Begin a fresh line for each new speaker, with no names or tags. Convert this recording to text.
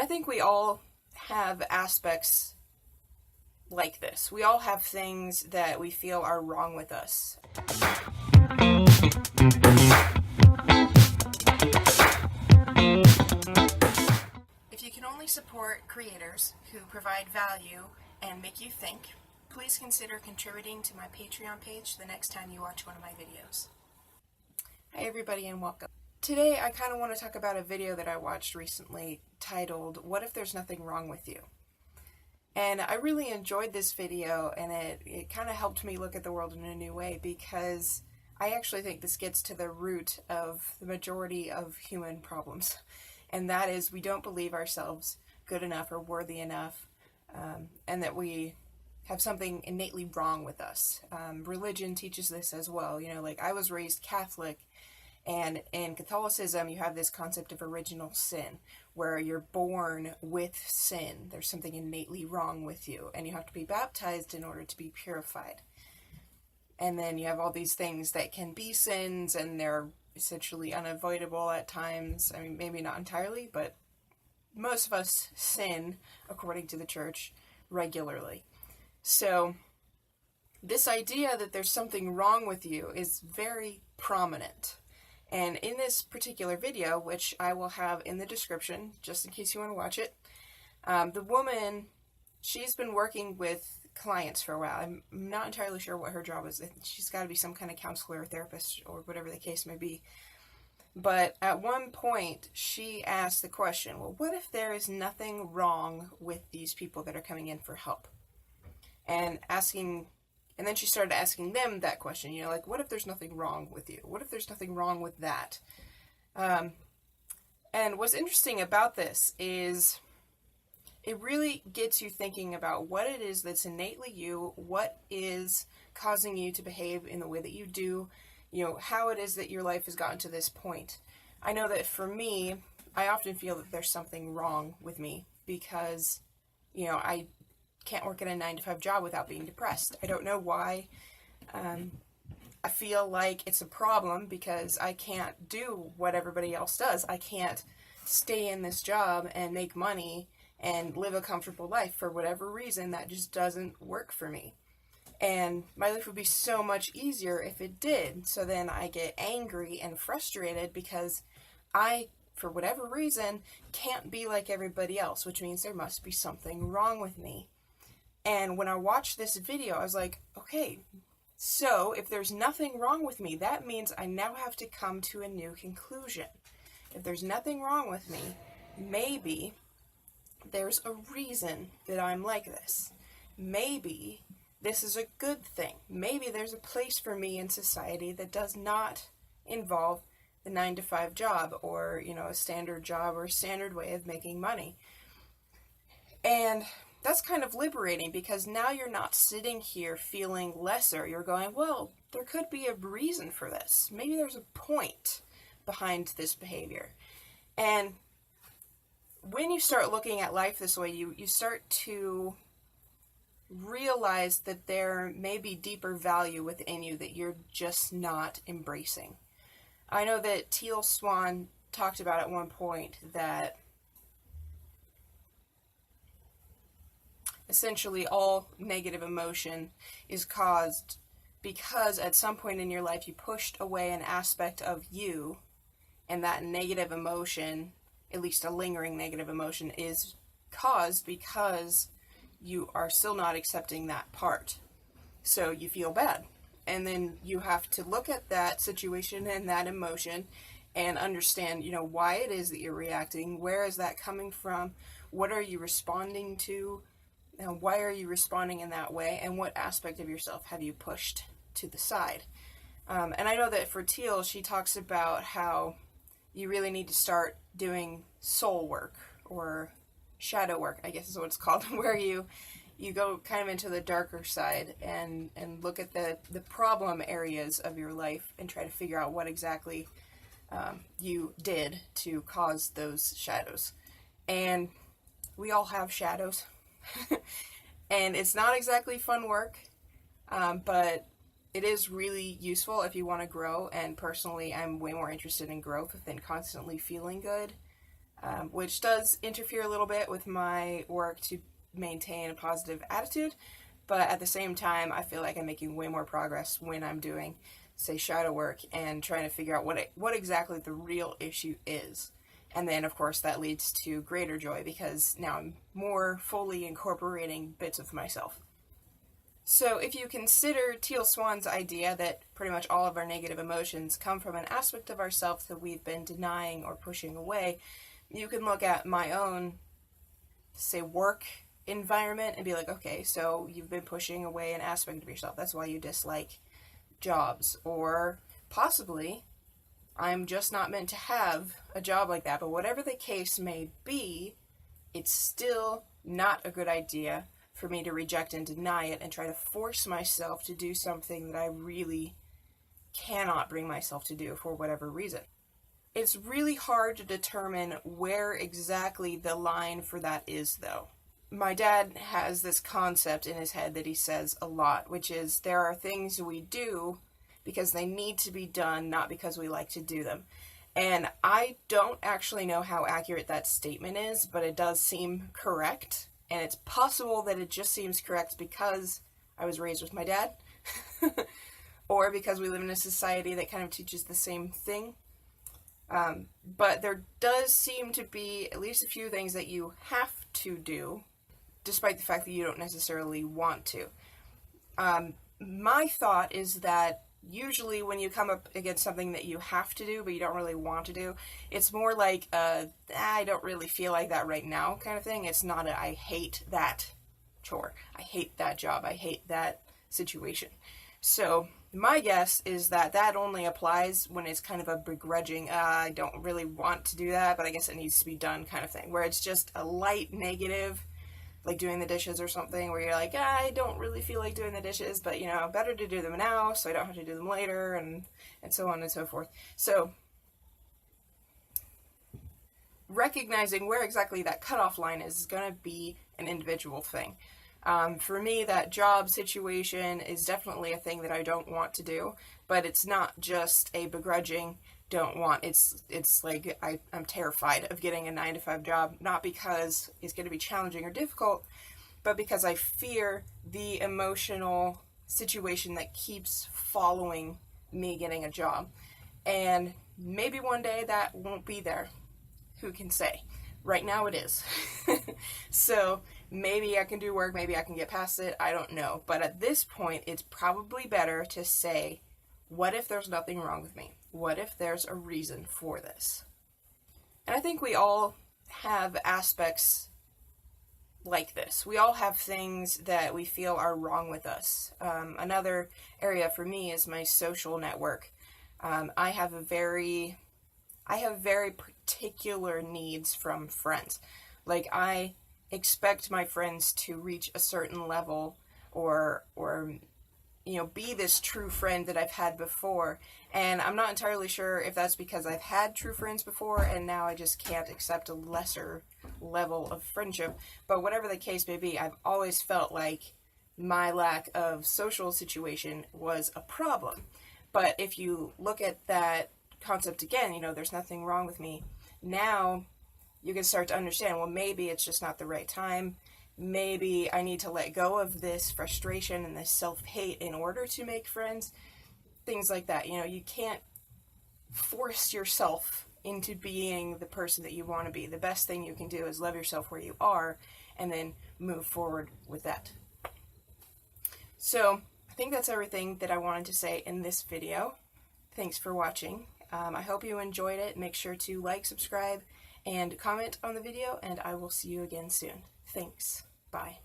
I think we all have aspects like this. We all have things that we feel are wrong with us. If you can only support creators who provide value and make you think, please consider contributing to my Patreon page the next time you watch one of my videos. Hi everybody and welcome. Today I kind of want to talk about a video that I watched recently titled, "What if there's nothing wrong with you?" And I really enjoyed this video, and it kind of helped me look at the world in a new way, because I actually think this gets to the root of the majority of human problems. And that is, we don't believe ourselves good enough or worthy enough, and that we have something innately wrong with us. Religion teaches this as well. Like, I was raised Catholic, and in Catholicism you have this concept of original sin, where you're born with sin. There's something innately wrong with you, and you have to be baptized in order to be purified. And then you have all these things that can be sins, and they're essentially unavoidable at times. I mean, maybe not entirely, but most of us sin, according to the church, regularly. So this idea that there's something wrong with you is very prominent. And in this particular video, which I will have in the description, just in case you want to watch it, the woman, she's been working with clients for a while. I'm not entirely sure what her job is. She's got to be some kind of counselor or therapist or whatever the case may be. But at one point, she asked the question, well, what if there is nothing wrong with these people that are coming in for help? And then she started asking them that question, like, what if there's nothing wrong with you? What if there's nothing wrong with that? And what's interesting about this is it really gets you thinking about what it is that's innately you, what is causing you to behave in the way that you do, how it is that your life has gotten to this point. I know that for me, I often feel that there's something wrong with me because, I can't work at a 9-to-5 job without being depressed. I don't know why. I feel like it's a problem because I can't do what everybody else does. I can't stay in this job and make money and live a comfortable life. For whatever reason, that just doesn't work for me. And my life would be so much easier if it did. So then I get angry and frustrated because I, for whatever reason, can't be like everybody else, which means there must be something wrong with me. And when I watched this video, I was like, okay, so if there's nothing wrong with me, that means I now have to come to a new conclusion. If there's nothing wrong with me, maybe there's a reason that I'm like this. Maybe this is a good thing. Maybe there's a place for me in society that does not involve the 9-to-5 job, or, a standard job or a standard way of making money. And that's kind of liberating, because now you're not sitting here feeling lesser. You're going, well, there could be a reason for this. Maybe there's a point behind this behavior. And when you start looking at life this way, you start to realize that there may be deeper value within you that you're just not embracing. I know that Teal Swan talked about at one point that essentially all negative emotion is caused because at some point in your life you pushed away an aspect of you, and that negative emotion, at least a lingering negative emotion, is caused because you are still not accepting that part. So you feel bad. And then you have to look at that situation and that emotion and understand, why it is that you're reacting. Where is that coming from? What are you responding to? And why are you responding in that way? And what aspect of yourself have you pushed to the side? And I know that for Teal, she talks about how you really need to start doing soul work, or shadow work, I guess is what it's called, where you go kind of into the darker side and look at the problem areas of your life and try to figure out what exactly you did to cause those shadows. And we all have shadows. And it's not exactly fun work, but it is really useful if you want to grow. And personally, I'm way more interested in growth than constantly feeling good. which does interfere a little bit with my work to maintain a positive attitude. But at the same time, I feel like I'm making way more progress when I'm doing, say, shadow work and trying to figure out what exactly the real issue is. And then, of course, that leads to greater joy because now I'm more fully incorporating bits of myself. So if you consider Teal Swan's idea that pretty much all of our negative emotions come from an aspect of ourselves that we've been denying or pushing away, you can look at my own, say, work environment and be like, okay, so you've been pushing away an aspect of yourself. That's why you dislike jobs. Or possibly, I'm just not meant to have a job like that. But whatever the case may be, it's still not a good idea for me to reject and deny it and try to force myself to do something that I really cannot bring myself to do for whatever reason. It's really hard to determine where exactly the line for that is, though. My dad has this concept in his head that he says a lot, which is there are things we do because they need to be done, not because we like to do them. And I don't actually know how accurate that statement is, but it does seem correct. And it's possible that it just seems correct because I was raised with my dad, or because we live in a society that kind of teaches the same thing. But there does seem to be at least a few things that you have to do, despite the fact that you don't necessarily want to. My thought is that usually when you come up against something that you have to do but you don't really want to do, it's more like I don't really feel like that right now kind of thing. It's not I hate that chore, I hate that job, I hate that situation. So my guess is that that only applies when it's kind of a begrudging, I don't really want to do that, but I guess it needs to be done kind of thing, where it's just a light negative, like doing the dishes or something, where you're like, I don't really feel like doing the dishes, but, you know, better to do them now so I don't have to do them later, and so on and so forth. So recognizing where exactly that cutoff line is going to be an individual thing. For me, that job situation is definitely a thing that I don't want to do, but it's not just a begrudging don't want. It's like I'm terrified of getting a 9-to-5 job, not because it's going to be challenging or difficult, but because I fear the emotional situation that keeps following me getting a job. And maybe one day that won't be there. Who can say? Right now it is. So maybe I can do work, maybe I can get past it, I don't know. But at this point, it's probably better to say, what if there's nothing wrong with me? What if there's a reason for this? And I think we all have aspects like this. We all have things that we feel are wrong with us. Another area for me is my social network. I have very particular needs from friends. Like, I expect my friends to reach a certain level or you know, be this true friend that I've had before. And I'm not entirely sure if that's because I've had true friends before and now I just can't accept a lesser level of friendship. But whatever the case may be, I've always felt like my lack of social situation was a problem. But if you look at that concept again, you know, there's nothing wrong with me. Now you can start to understand, well, maybe it's just not the right time. Maybe I need to let go of this frustration and this self-hate in order to make friends. Things like that. You know, you can't force yourself into being the person that you want to be. The best thing you can do is love yourself where you are and then move forward with that. So I think that's everything that I wanted to say in this video. Thanks for watching. I hope you enjoyed it. Make sure to like, subscribe, and comment on the video, and I will see you again soon. Thanks. Bye.